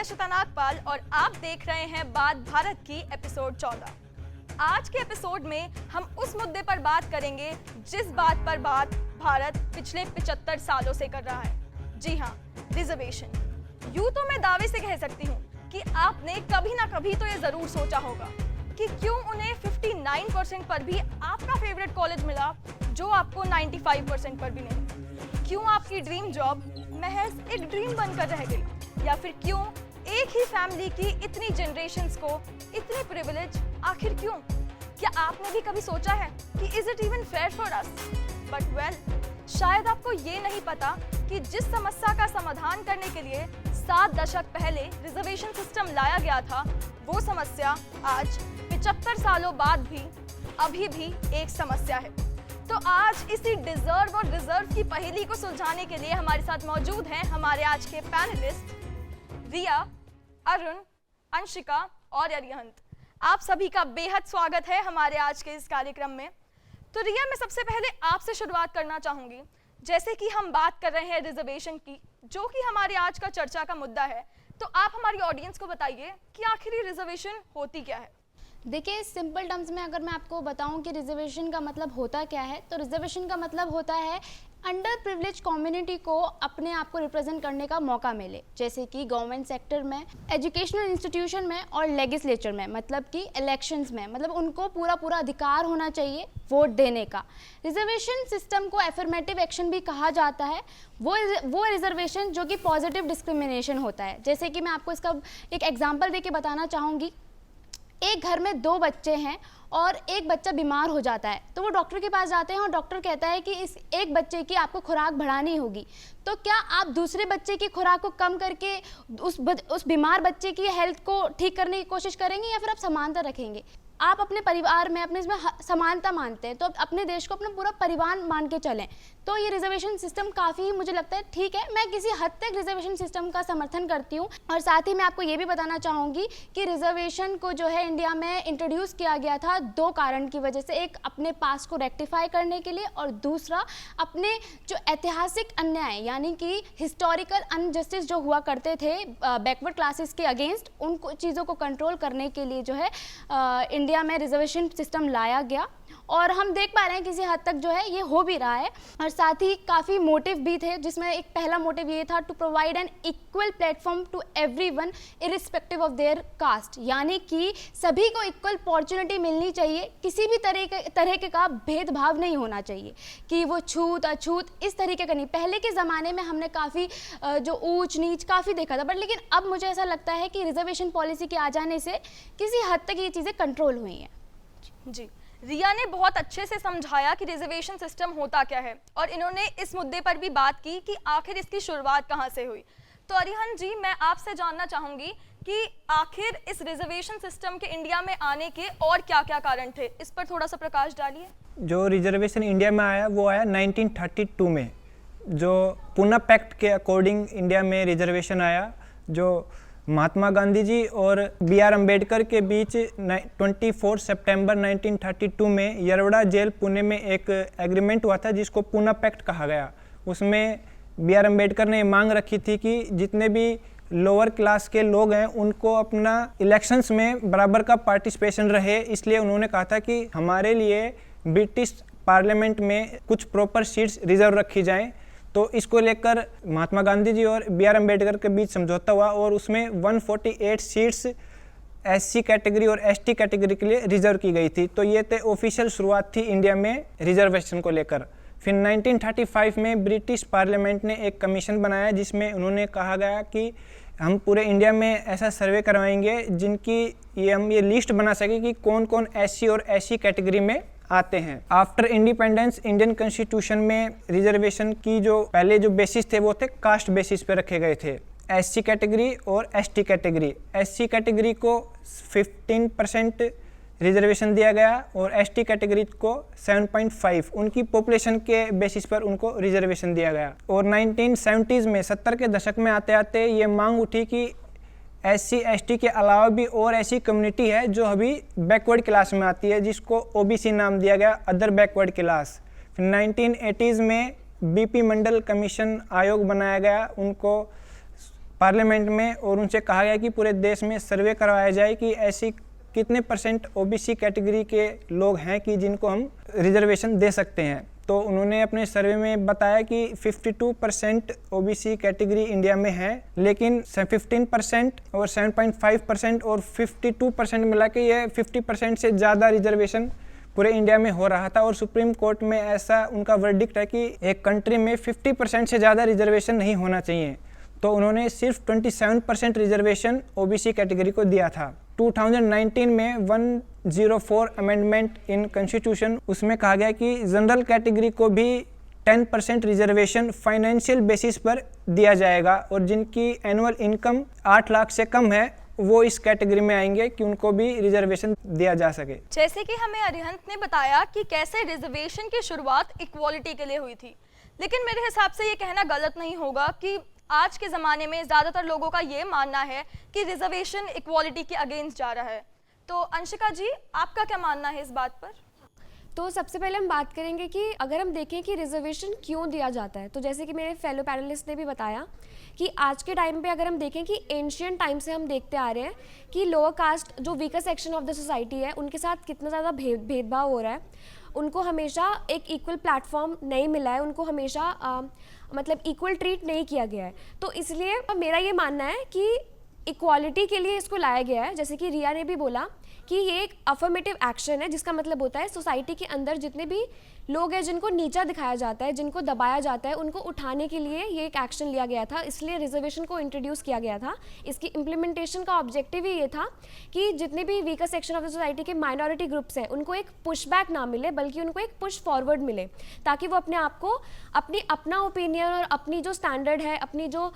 अशिता नागपाल और आप देख रहे हैं बात भारत की एपिसोड 14। आज के एपिसोड में हम उस मुद्दे पर बात करेंगे जिस बात पर बात भारत पिछले 75 सालों से कर रहा है। जी हाँ, रिजर्वेशन। यूं तो मैं दावे से कह सकती हूँ कि आपने कभी ना कभी तो ये जरूर सोचा होगा कि क्यों उन्हें 59% पर भी आपका फेवरेट कॉलेज मिला जो आपको 95% पर भी नहीं। क्यों आपकी ड्रीम जॉब महज एक ड्रीम बनकर रह गई, या फिर क्यों एक ही फैमिली की इतनी जनरेशंस को इतने प्रिविलेज, आखिर क्यों? क्या आपने भी कभी सोचा है कि is it even fair for us? But well, शायद आपको ये नहीं पता कि जिस समस्या का समाधान करने के लिए 7 दशक पहले रिजर्वेशन सिस्टम लाया गया था, वो समस्या आज 75 सालों बाद भी अभी भी एक समस्या है। तो आज इसी डिजर्व और रिजर्व की पहेली को सुलझाने के लिए हमारे साथ मौजूद हैं हमारे आज के पैनलिस्ट रिया, अरुण, अंशिका और अरिहंत। आप सभी का बेहद स्वागत है हमारे आज के इस कार्यक्रम में। तो रिया, मैं सबसे पहले आपसे शुरुआत करना चाहूंगी। जैसे कि हम बात कर रहे हैं रिजर्वेशन की, जो कि हमारे आज का चर्चा का मुद्दा है, तो आप हमारी ऑडियंस को बताइए कि आखिर ये रिजर्वेशन होती क्या है। देखिए, सिंपल टर्म्स में अगर मैं आपको बताऊं कि रिजर्वेशन का मतलब होता क्या है, तो रिजर्वेशन का मतलब होता है अंडर प्रिविलेज कम्युनिटी को अपने आप को रिप्रेजेंट करने का मौका मिले, जैसे कि गवर्नमेंट सेक्टर में, एजुकेशनल इंस्टीट्यूशन में और लेजिस्लेचर में, मतलब कि इलेक्शंस में। मतलब उनको पूरा अधिकार होना चाहिए वोट देने का। रिजर्वेशन सिस्टम को एफर्मेटिव एक्शन भी कहा जाता है। वो रिजर्वेशन जो कि पॉजिटिव डिस्क्रिमिनेशन होता है। जैसे कि मैं आपको इसका एक एग्जाम्पल दे के बताना चाहूँगी। एक घर में 2 बच्चे हैं और एक बच्चा बीमार हो जाता है, तो वो डॉक्टर के पास जाते हैं और डॉक्टर कहता है कि इस एक बच्चे की आपको खुराक बढ़ानी होगी। तो क्या आप दूसरे बच्चे की खुराक को कम करके उस बीमार बच्चे की हेल्थ को ठीक करने की कोशिश करेंगे, या फिर आप समानता रखेंगे? आप अपने परिवार में अपने इसमें समानता मानते हैं, तो अपने देश को अपना पूरा परिवार मान के चलें। तो ये रिजर्वेशन सिस्टम काफ़ी मुझे लगता है ठीक है। मैं किसी हद तक रिजर्वेशन सिस्टम का समर्थन करती हूँ। और साथ ही मैं आपको ये भी बताना चाहूँगी कि रिजर्वेशन को जो है इंडिया में इंट्रोड्यूस किया गया था 2 कारण की वजह से। एक, अपने पास को रेक्टिफाई करने के लिए, और दूसरा, अपने जो ऐतिहासिक अन्याय यानी कि हिस्टोरिकल अनजस्टिस जो हुआ करते थे बैकवर्ड क्लासेस के अगेंस्ट, उन चीज़ों को कंट्रोल करने के लिए जो है इंडिया में रिजर्वेशन सिस्टम लाया गया। और हम देख पा रहे हैं किसी हद तक जो है ये हो भी रहा है। और साथ ही काफ़ी मोटिव भी थे, जिसमें एक पहला मोटिव ये था to provide an equal platform to everyone irrespective of their caste, यानी कि सभी को इक्वल अपॉर्चुनिटी मिलनी चाहिए। किसी भी तरह का भेदभाव नहीं होना चाहिए कि वो छूत अछूत इस तरीके का नहीं। पहले के ज़माने में हमने काफ़ी जो ऊंच नीच काफ़ी देखा था, बट लेकिन अब मुझे ऐसा लगता है कि रिजर्वेशन पॉलिसी के आ जाने से किसी हद तक ये चीज़ें कंट्रोल हुई हैं। जी, रिया ने बहुत अच्छे से समझाया कि रिजर्वेशन सिस्टम होता क्या है, और इन्होंने इस मुद्दे पर भी बात की कि आखिर इसकी शुरुआत कहाँ से हुई। तो अरिहंत जी, मैं आपसे जानना चाहूँगी कि आखिर इस रिजर्वेशन सिस्टम के इंडिया में आने के और क्या-क्या कारण थे, इस पर थोड़ा सा प्रकाश डालिए। जो रिजर्वेशन इंडिया में आया वो आया 1932 में, जो पूना पैक्ट के अकॉर्डिंग इंडिया में रिजर्वेशन आया, जो महात्मा गांधी जी और BR अम्बेडकर के बीच 24 सितंबर 1932 में यरवड़ा जेल पुणे में एक एग्रीमेंट हुआ था, जिसको पूना पैक्ट कहा गया। उसमें BR अम्बेडकर ने मांग रखी थी कि जितने भी लोअर क्लास के लोग हैं उनको अपना इलेक्शंस में बराबर का पार्टिसिपेशन रहे। इसलिए उन्होंने कहा था कि हमारे लिए ब्रिटिश पार्लियामेंट में कुछ प्रॉपर सीट्स रिजर्व रखी जाएं। तो इसको लेकर महात्मा गांधी जी और BR अम्बेडकर के बीच समझौता हुआ, और उसमें 148 सीट्स SC कैटेगरी और ST कैटेगरी के लिए रिजर्व की गई थी। तो ये थे ऑफिशियल शुरुआत थी इंडिया में रिजर्वेशन को लेकर। फिर 1935 में ब्रिटिश पार्लियामेंट ने एक कमीशन बनाया, जिसमें उन्होंने कहा गया कि हम पूरे इंडिया में ऐसा सर्वे करवाएंगे जिनकी हम ये लिस्ट बना सकें कि कौन कौन SC और SC कैटेगरी में आते हैं। आफ्टर इंडिपेंडेंस इंडियन कॉन्स्टिट्यूशन में रिजर्वेशन की जो पहले जो बेसिस थे वो थे कास्ट बेसिस पे रखे गए थे। SC कैटेगरी और ST कैटेगरी। SC कैटेगरी को 15% रिजर्वेशन दिया गया और ST कैटेगरी को 7.5, उनकी पॉपुलेशन के बेसिस पर उनको रिजर्वेशन दिया गया। और 1970s में 70 के दशक में आते आते ये मांग उठी कि SC ST के अलावा भी और ऐसी कम्युनिटी है जो अभी बैकवर्ड क्लास में आती है, जिसको OBC नाम दिया गया, अदर बैकवर्ड क्लास। फिर 1980s में BP मंडल कमीशन आयोग बनाया गया, उनको पार्लियामेंट में और उनसे कहा गया कि पूरे देश में सर्वे करवाया जाए कि ऐसी कितने % ओबीसी कैटेगरी के लोग हैं कि जिनको हम रिजर्वेशन दे सकते हैं। तो उन्होंने अपने सर्वे में बताया कि 52% ओबीसी कैटेगरी इंडिया में है, लेकिन 15% और 7.5% और 52% मिला के ये 50% से ज़्यादा रिजर्वेशन पूरे इंडिया में हो रहा था। और सुप्रीम कोर्ट में ऐसा उनका वर्डिक्ट है कि एक कंट्री में 50% से ज़्यादा रिजर्वेशन नहीं होना चाहिए। तो उन्होंने सिर्फ 27% रिजर्वेशन ओबीसी कैटेगरी को दिया था। 2019 में 104 अमेंडमेंट इन कॉन्स्टिट्यूशन, उसमें कहा गया कि जनरल कैटेगरी को भी 10% रिजर्वेशन फाइनेंशियल बेसिस पर दिया जाएगा और जिनकी एनुअल इनकम 8 लाख से कम है वो इस कैटेगरी में आएंगे कि उनको भी रिजर्वेशन दिया जा सके। जैसे कि हमें अरिहंत ने बताया कि कैसे रिजर्वेशन की शुरुआत इक्वालिटी के लिए हुई थी, लेकिन मेरे हिसाब से ये कहना गलत नहीं होगा कि आज के ज़माने में ज़्यादातर लोगों का ये मानना है कि रिजर्वेशन इक्वालिटी के अगेंस्ट जा रहा है। तो अंशिका जी, आपका क्या मानना है इस बात पर? तो सबसे पहले हम बात करेंगे कि अगर हम देखें कि रिजर्वेशन क्यों दिया जाता है, तो जैसे कि मेरे फेलो पैनलिस्ट ने भी बताया कि आज के टाइम पे अगर हम देखें कि एंशियंट टाइम से हम देखते आ रहे हैं कि लोअर कास्ट जो weaker section of the society है उनके साथ कितना ज़्यादा भेदभाव हो रहा है। उनको हमेशा एक इक्वल प्लेटफॉर्म नहीं मिला है, उनको हमेशा मतलब इक्वल ट्रीट नहीं किया गया है। तो इसलिए मेरा ये मानना है कि इक्वालिटी के लिए इसको लाया गया है। जैसे कि रिया ने भी बोला कि ये एक अफर्मेटिव एक्शन है, जिसका मतलब होता है सोसाइटी के अंदर जितने भी लोग हैं जिनको नीचा दिखाया जाता है, जिनको दबाया जाता है, उनको उठाने के लिए ये एक एक्शन लिया गया था, इसलिए रिजर्वेशन को इंट्रोड्यूस किया गया था। इसकी इम्प्लीमेंटेशन का ऑब्जेक्टिव ही ये था कि जितने भी weaker section of the society के माइनॉरिटी ग्रुप्स हैं उनको एक पुशबैक ना मिले, बल्कि उनको एक पुश फॉरवर्ड मिले, ताकि वो अपने आप को अपना ओपिनियन और अपनी जो स्टैंडर्ड है, अपनी जो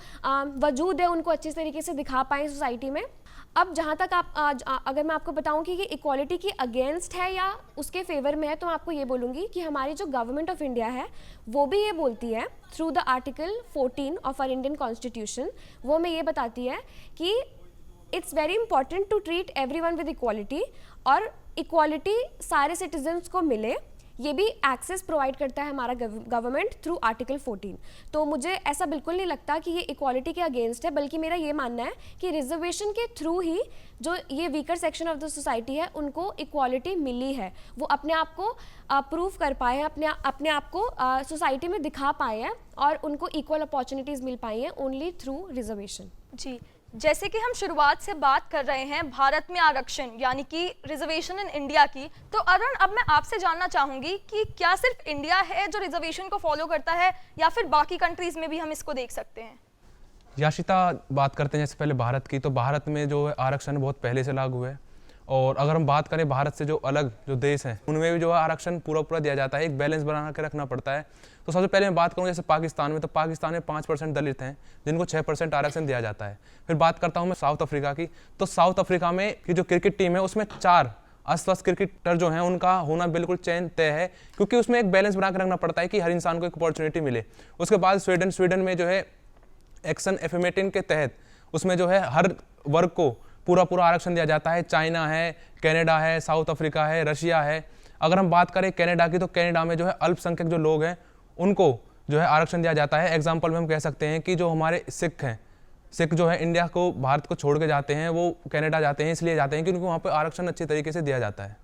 वजूद है, उनको अच्छी तरीके से दिखा पाएँ सोसाइटी में। अब जहाँ तक अगर मैं आपको बताऊँ कि ये इक्वालिटी की अगेंस्ट है या उसके फेवर में है, तो मैं आपको ये बोलूँगी कि हमारी जो गवर्नमेंट ऑफ इंडिया है वो भी ये बोलती है through the article 14 of our Indian constitution, वो में ये बताती है कि it's very important to treat everyone with equality, और इक्वालिटी सारे सिटीजन्स को मिले, ये भी एक्सेस प्रोवाइड करता है हमारा गवर्नमेंट थ्रू आर्टिकल 14। तो मुझे ऐसा बिल्कुल नहीं लगता कि ये इक्वालिटी के अगेंस्ट है, बल्कि मेरा ये मानना है कि रिजर्वेशन के थ्रू ही जो ये weaker section of the society है उनको इक्वालिटी मिली है, वो अपने आप को प्रूव कर पाए हैं, अपने आप को सोसाइटी में दिखा पाए हैं और उनको इक्वल अपॉर्चुनिटीज़ मिल पाई हैं ओनली थ्रू रिजर्वेशन। जी, जैसे कि हम शुरुआत से बात कर रहे हैं भारत में आरक्षण यानी कि रिजर्वेशन इन इंडिया की, तो अरुण, अब मैं आपसे जानना चाहूँगी कि क्या सिर्फ इंडिया है जो रिजर्वेशन को फॉलो करता है या फिर बाकी कंट्रीज में भी हम इसको देख सकते हैं? याशिता, बात करते हैं जैसे पहले भारत की, तो भारत में जो है आरक्षण बहुत पहले से लागू है, और अगर हम बात करें भारत से जो अलग जो देश हैं उनमें भी जो है आरक्षण पूरा दिया जाता है, एक बैलेंस बना के रखना पड़ता है। तो सबसे पहले मैं बात करूँ जैसे पाकिस्तान में, तो पाकिस्तान में 5% दलित हैं जिनको 6% आरक्षण दिया जाता है। फिर बात करता हूँ मैं साउथ अफ्रीका की, तो साउथ अफ्रीका में की जो क्रिकेट टीम है उसमें 4 अस्वस्थ क्रिकेटर जो हैं उनका होना बिल्कुल चयन तय है, क्योंकि उसमें एक बैलेंस बना के रखना पड़ता है कि हर इंसान को एक अपॉर्चुनिटी मिले। उसके बाद स्वीडन में जो है एक्शन एफर्मेटिव के तहत उसमें जो है हर वर्ग को पूरा आरक्षण दिया जाता है। चाइना है, कनाडा है, साउथ अफ्रीका है, रशिया है। अगर हम बात करें कनाडा की, तो कनाडा में जो है अल्पसंख्यक जो लोग हैं उनको जो है आरक्षण दिया जाता है। एग्जाम्पल में हम कह सकते हैं कि जो हमारे सिख हैं, सिख जो है इंडिया को, भारत को छोड़ के जाते हैं, वो कनाडा जाते हैं, इसलिए जाते हैं कि उनको वहाँ पर आरक्षण अच्छी तरीके से दिया जाता है।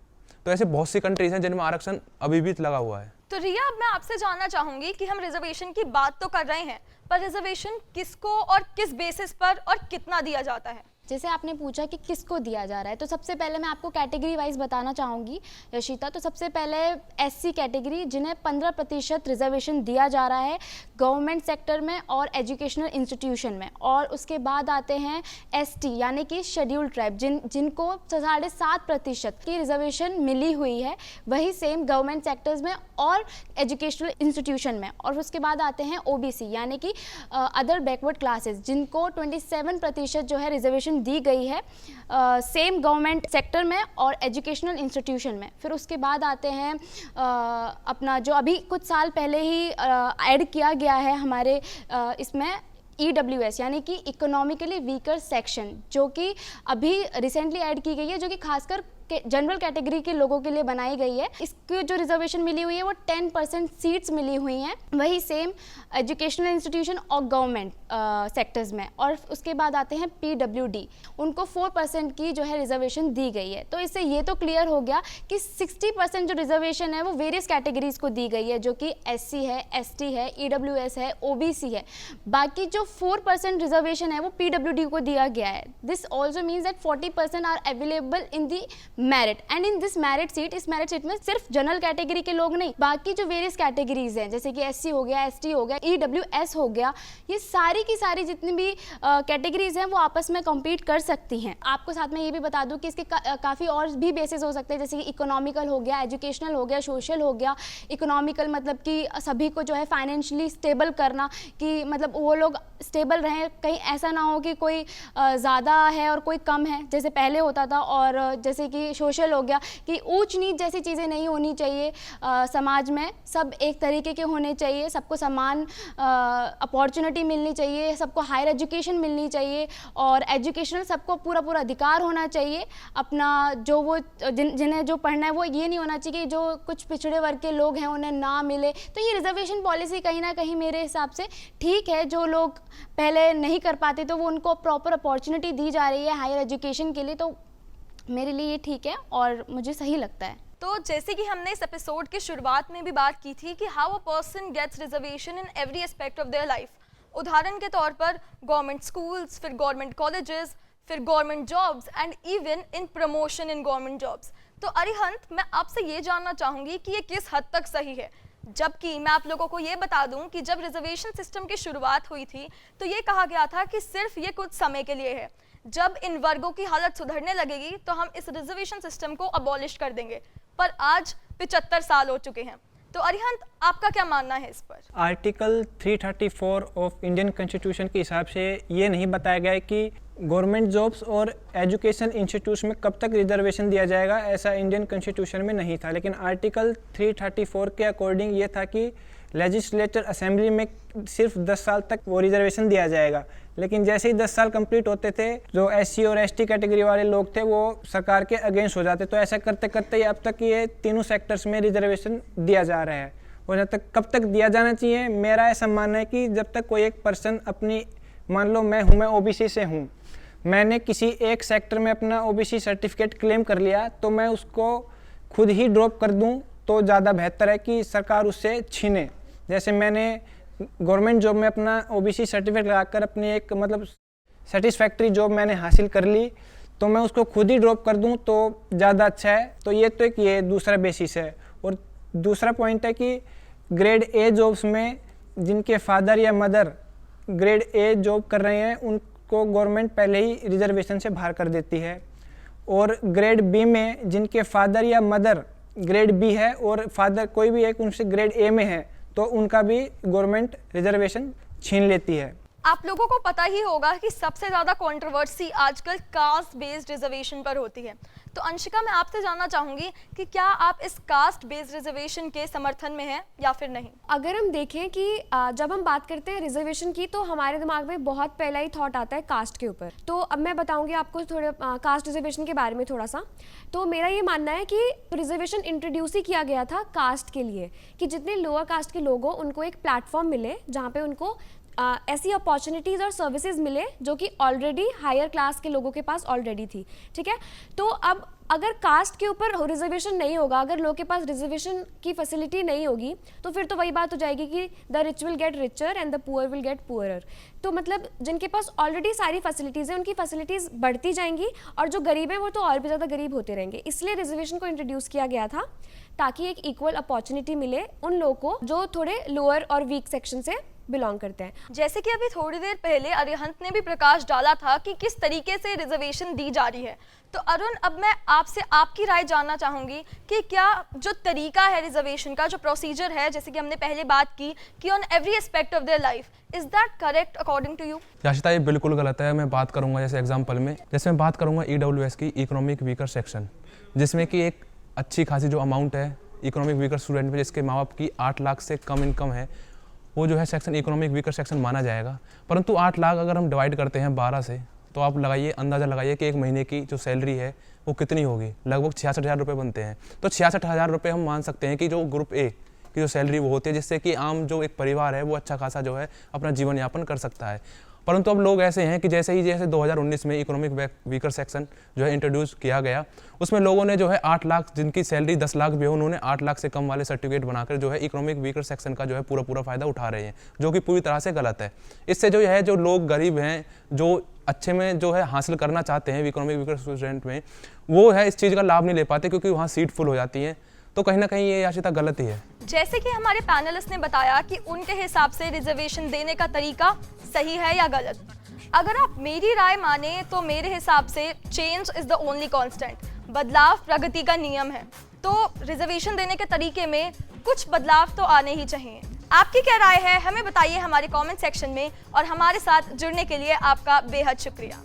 तो ऐसे बहुत सी कंट्रीज हैं जिनमें आरक्षण अभी भी लगा हुआ है। तो रिया, अब मैं आपसे जानना चाहूंगी कि हम रिजर्वेशन की बात तो कर रहे हैं, पर रिजर्वेशन किसको और किस बेसिस पर और कितना दिया जाता है? जैसे आपने पूछा कि किसको दिया जा रहा है, तो सबसे पहले मैं आपको कैटेगरी वाइज बताना चाहूँगी यशिता। तो सबसे पहले एससी कैटेगरी, जिन्हें 15% रिजर्वेशन दिया जा रहा है गवर्नमेंट सेक्टर में और एजुकेशनल इंस्टीट्यूशन में। और उसके बाद आते हैं एसटी यानी कि शेड्यूल्ड ट्राइब, जिनको 7.5% की रिजर्वेशन मिली हुई है, वही सेम गवर्नमेंट सेक्टर्स में और एजुकेशनल इंस्टीट्यूशन में। और उसके बाद आते हैं ओबीसी यानी कि अदर बैकवर्ड क्लासेस, जिनको 27% जो है रिजर्वेशन दी गई है सेम गवर्नमेंट सेक्टर में और एजुकेशनल इंस्टीट्यूशन में। फिर उसके बाद आते हैं अपना जो अभी कुछ साल पहले ही ऐड किया गया है हमारे इसमें EWS यानी कि इकोनॉमिकली वीकर सेक्शन, जो कि अभी रिसेंटली ऐड की गई है, जो कि खासकर जनरल कैटेगरी के लोगों के लिए बनाई गई है। इसकी जो रिजर्वेशन मिली हुई है वो 10% सीट्स मिली हुई हैं, वही सेम एजुकेशनल इंस्टीट्यूशन और गवर्नमेंट सेक्टर्स में। और उसके बाद आते हैं PWD, उनको 4% की जो है रिजर्वेशन दी गई है। तो इससे ये तो क्लियर हो गया कि 60% जो रिजर्वेशन है वो वेरियस कैटेगरीज को दी गई है, जो कि SC है, ST है, EWS है, OBC है। बाकी जो 4% रिजर्वेशन है वो PWD को दिया गया है। This also means that 40% are available in the merit and in this merit seat, इस मेरिट सीट में सिर्फ जनरल कैटेगरी के लोग नहीं, बाकी जो वेरियस कैटेगरीज हैं जैसे कि SC हो गया, ST हो गया, EWS हो गया, ये सारी की सारी जितनी भी कैटेगरीज हैं वो आपस में कम्पीट कर सकती हैं। आपको साथ में ये भी बता दूं कि इसके काफ़ी और भी बेसिस हो सकते हैं, जैसे कि इकोनॉमिकल हो गया, एजुकेशनल हो गया, सोशल हो गया। इकोनॉमिकल मतलब कि सभी को जो है फाइनेंशियली स्टेबल करना, कि मतलब वो लोग स्टेबल रहें, कहीं ऐसा ना हो कि कोई ज़्यादा है और कोई कम है जैसे पहले होता था। और जैसे कि सोशल हो गया कि ऊंच नीच जैसी चीज़ें नहीं होनी चाहिए समाज में, सब एक तरीके के होने चाहिए, सबको समान अपॉर्चुनिटी मिलनी चाहिए, सबको हायर एजुकेशन मिलनी चाहिए और एजुकेशनल सबको पूरा पूरा अधिकार होना चाहिए अपना। जो वो जिन्हें जो पढ़ना है वो ये नहीं होना चाहिए कि जो कुछ पिछड़े वर्ग के लोग हैं उन्हें ना मिले। तो ये रिजर्वेशन पॉलिसी कहीं ना कहीं मेरे हिसाब से ठीक है, जो लोग पहले नहीं कर पाते तो वो उनको प्रॉपर अपॉर्चुनिटी दी जा रही है हायर एजुकेशन के लिए, तो मेरे लिए ये ठीक है और मुझे सही लगता है। तो जैसे कि हमने इस एपिसोड की शुरुआत में भी बात की थी कि how a person gets reservation in every aspect of their life. उदाहरण के तौर पर गवर्नमेंट स्कूल्स, फिर गवर्नमेंट कॉलेजेस, फिर government jobs and even in promotion in government jobs. तो अरिहंत, मैं आपसे ये जानना चाहूँगी कि ये किस हद तक सही है, जबकि मैं आप लोगों को ये बता दूं कि जब रिजर्वेशन सिस्टम की शुरुआत हुई थी तो ये कहा गया था कि सिर्फ ये कुछ समय के लिए है, जब इन वर्गों की हालत सुधरने लगेगी तो हम इस रिजर्वेशन सिस्टम को अबॉलिश कर देंगे। पर आज 75 साल हो चुके हैं। तो अरिहंत, आपका क्या मानना है इस पर? आर्टिकल 334 ऑफ इंडियन कॉन्स्टिट्यूशन के हिसाब से ये नहीं बताया गया है कि गवर्नमेंट जॉब्स और एजुकेशन इंस्टीट्यूट्स में कब तक रिजर्वेशन दिया जाएगा, ऐसा इंडियन कॉन्स्टिट्यूशन में नहीं था। लेकिन आर्टिकल 334 के अकॉर्डिंग ये था कि लेजिस्लेचर असेंबली में सिर्फ 10 साल तक वो रिजर्वेशन दिया जाएगा। लेकिन जैसे ही 10 साल कंप्लीट होते थे, जो SC और ST कैटेगरी वाले लोग थे वो सरकार के अगेंस्ट हो जाते। तो ऐसा करते करते अब तक ये तीनों सेक्टर्स में रिजर्वेशन दिया जा रहा है। और जब तक कब तक दिया जाना चाहिए, मेरा ऐसा मानना है कि जब तक कोई एक पर्सन अपनी, मान लो मैं OBC से हूँ, मैंने किसी एक सेक्टर में अपना OBC सर्टिफिकेट क्लेम कर लिया, तो मैं उसको खुद ही ड्रॉप कर दूँ तो ज़्यादा बेहतर है कि सरकार उससे छीने। जैसे मैंने गवर्नमेंट जॉब में अपना OBC सर्टिफिकेट लगाकर अपनी एक मतलब सेटिस्फैक्ट्री जॉब मैंने हासिल कर ली, तो मैं उसको खुद ही ड्रॉप कर दूं तो ज़्यादा अच्छा है। तो ये तो एक ये दूसरा बेसिस है। और दूसरा पॉइंट है कि ग्रेड A जॉब्स में जिनके फादर या मदर ग्रेड A जॉब कर रहे हैं उनको गवर्नमेंट पहले ही रिजर्वेशन से बाहर कर देती है। और ग्रेड B में जिनके फादर या मदर ग्रेड B है और फादर कोई भी एक उनसे ग्रेड A में है, तो उनका भी गवर्नमेंट रिजर्वेशन छीन लेती है। आप लोगों को पता ही होगा कि सबसे ज़्यादा कंट्रोवर्सी आजकल कास्ट बेस्ड रिजर्वेशन पर होती है। तो अंशिका, मैं आपसे जानना चाहूँगी कि क्या आप इस कास्ट बेस्ड रिजर्वेशन के समर्थन में हैं या फिर नहीं? अगर हम देखें कि जब हम बात करते हैं रिजर्वेशन की तो हमारे दिमाग में बहुत पहला ही थॉट आता है कास्ट के ऊपर। तो अब मैं बताऊंगी आपको थोड़ा कास्ट रिजर्वेशन के बारे में थोड़ा सा। तो मेरा ये मानना है कि रिजर्वेशन इंट्रोड्यूस ही किया गया था कास्ट के लिए, कि जितने लोअर कास्ट के लोग हो उनको एक प्लेटफॉर्म मिले जहाँ पे उनको ऐसी अपॉर्चुनिटीज़ और सर्विसेज मिले जो कि ऑलरेडी हायर क्लास के लोगों के पास ऑलरेडी थी। ठीक है, तो अब अगर कास्ट के ऊपर रिजर्वेशन नहीं होगा, अगर लोगों के पास रिजर्वेशन की फैसिलिटी नहीं होगी, तो फिर तो वही बात हो जाएगी कि the rich will get richer and the poor will get poorer. तो मतलब जिनके पास ऑलरेडी सारी फैसिलिटीज़ हैं उनकी फैसिलिटीज़ बढ़ती जाएंगी और जो गरीब हैं वो तो और भी ज़्यादा गरीब होते रहेंगे। इसलिए रिजर्वेशन को इंट्रोड्यूस किया गया था ताकि एक इक्वल अपॉर्चुनिटी मिले उन लोगों को जो थोड़े लोअर और वीक सेक्शन से बिलोंग करते हैं। जैसे कि अभी थोड़ी देर पहले अरिहंत ने भी प्रकाश डाला था कि किस तरीके से रिजर्वेशन दी जा रही है। तो अरुण, अब मैं आपसे आपकी राय जानना चाहूँगी कि क्या जो तरीका है रिजर्वेशन का, जो प्रोसीजर है, जैसे कि हमने पहले बात की कि on every aspect of their life, is that correct according to you? याशिता, ये बिल्कुल गलत है। मैं बात करूँगा जैसे एग्जाम्पल में, जैसे मैं बात करूँगा EWS की, इकोनॉमिक वीकर सेक्शन, जिसमें कि एक अच्छी खासी जो अमाउंट है इकोनॉमिक वीकर स्टूडेंट में, जिसके माँ बाप की 8 लाख से कम इनकम है, वो जो है सेक्शन इकोनॉमिक वीकर सेक्शन माना जाएगा। परंतु 8 लाख अगर हम डिवाइड करते हैं 12 से, तो आप लगाइए, अंदाज़ा लगाइए कि एक महीने की जो सैलरी है वो कितनी होगी, लगभग 66,000 रुपये बनते हैं। तो 66,000 रुपये हम मान सकते हैं कि जो ग्रुप ए की जो सैलरी वो होती है, जिससे कि आम जो एक परिवार है वो अच्छा खासा जो है अपना जीवन यापन कर सकता है। परंतु अब लोग ऐसे हैं कि जैसे 2019 में इकोनॉमिक वीकर सेक्शन जो है इंट्रोड्यूस किया गया, उसमें लोगों ने जो है 8 लाख, जिनकी सैलरी 10 लाख भी है, उन्होंने 8 लाख से कम वाले सर्टिफिकेट बनाकर जो है इकोनॉमिक वीकर सेक्शन का जो है पूरा फ़ायदा उठा रहे हैं, जो कि पूरी तरह से गलत है। इससे जो है जो लोग गरीब हैं, जो अच्छे में जो है हासिल करना चाहते हैं इकोनॉमिक वीकर स्टूडेंट में, वो है इस चीज़ का लाभ नहीं ले पाते, क्योंकि वहाँ सीट फुल हो जाती हैं। तो कहीं ना कहीं ये आशिता गलत ही है। जैसे कि हमारे पैनलिस्ट ने बताया कि उनके हिसाब से रिजर्वेशन देने का तरीका सही है या गलत। अगर आप मेरी राय माने तो मेरे हिसाब से change is the only constant, बदलाव प्रगति का नियम है। तो रिजर्वेशन देने के तरीके में कुछ बदलाव तो आने ही चाहिए। आपकी क्या राय है हमें बताइए हमारे कमेंट सेक्शन में, और हमारे साथ जुड़ने के लिए आपका बेहद शुक्रिया।